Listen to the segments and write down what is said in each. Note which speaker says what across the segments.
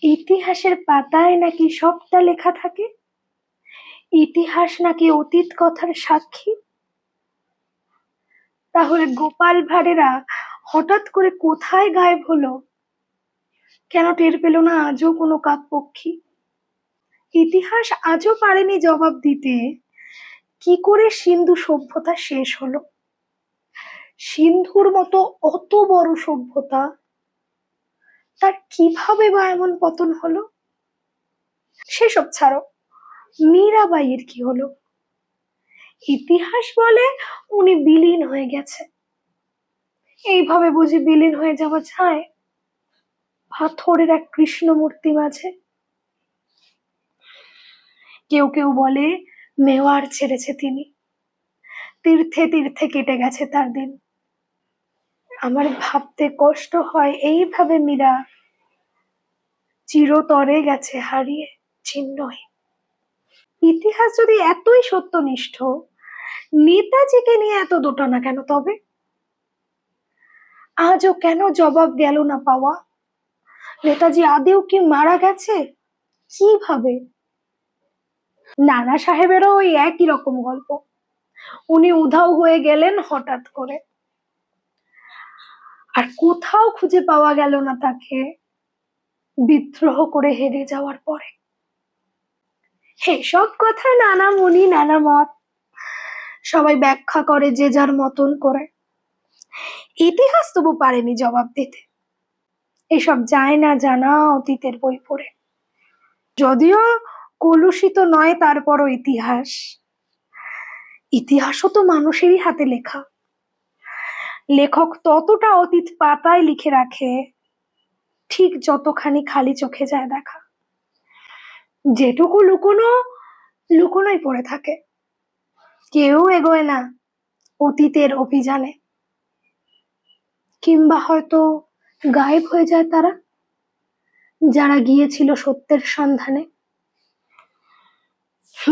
Speaker 1: ইতিহাসের পাতায় নাকি সবটা লেখা থাকে। ইতিহাস নাকি অতীত কথার সাক্ষী। তাহলে গোপাল ভাঁড়েরা হঠাৎ করে কোথায় গায়েব হলো? কেন টের পেল না আজও কোনো কাকপক্ষী? ইতিহাস আজও পারেনি জবাব দিতে কি করে সিন্ধু সভ্যতা শেষ হলো। সিন্ধুর মতো অত বড় সভ্যতা, তার কিভাবে বা এমন পতন হলো? সেসব ছাড়ো, মীরাবাইয়ের কি হলো? ইতিহাস বলে উনি বিলীন হয়ে গেছে। এইভাবে বুঝি বিলীন হয়ে যাওয়া যায় পাথরের এক কৃষ্ণ মূর্তি মাঝে? কেউ কেউ বলে মেওয়ার ছেড়েছে তিনি, তীর্থে তীর্থে কেটে গেছে তার দিন। আমার ভাবতে কষ্ট হয় এইভাবে মীরা চিরতরে গেছে হারিয়ে ছিন্নহীন। ইতিহাস যদি এতই সত্যনিষ্ঠ, নেতাজিকে নিয়ে এত দোটানা কেন তবে? আজও কেন জবাব গেল না পাওয়া? নেতাজি আদেও কি মারা গেছে? কিভাবে? নানা সাহেবেরও ওই একই রকম গল্প, উনি উধাও হয়ে গেলেন হঠাৎ করে, আর কোথাও খুঁজে পাওয়া গেল না তাকে বিদ্রোহ করে হেরে যাওয়ার পরে। সব কথা নানা মনি নানা মত, সবাই ব্যাখ্যা করে যে যার মতন করে। ইতিহাস তবু পারেনি জবাব দিতে এসব যায় না জানা অতীতের বই পড়ে। যদিও কলুষিত নয়, তারপরও ইতিহাসও তো মানুষেরই হাতে লেখা। লেখক ততটা অতীত পাতায় লিখে রাখে ঠিক যতখানি খালি চোখে যায় দেখা। যেটুকু লুকোনো লুকোনোই পড়ে থাকে, কেউ এগোয় না অতীতের অভিযানে, কিংবা হয়তো গায়েব হয়ে যায় তারা যারা গিয়েছিল সত্যের সন্ধানে।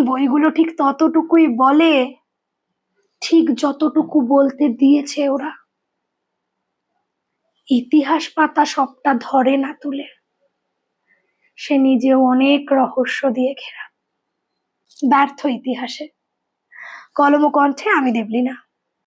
Speaker 1: বইগুলো ঠিক ততটুকুই বলে ঠিক যতটুকু বলতে দিয়েছে ওরা। ইতিহাস পাতা সবটা ধরে না তুলে, সে নিজেও অনেক রহস্য দিয়ে ঘেরা। ব্যর্থ ইতিহাসে। কলম ও কণ্ঠে আমি দেবলীনা।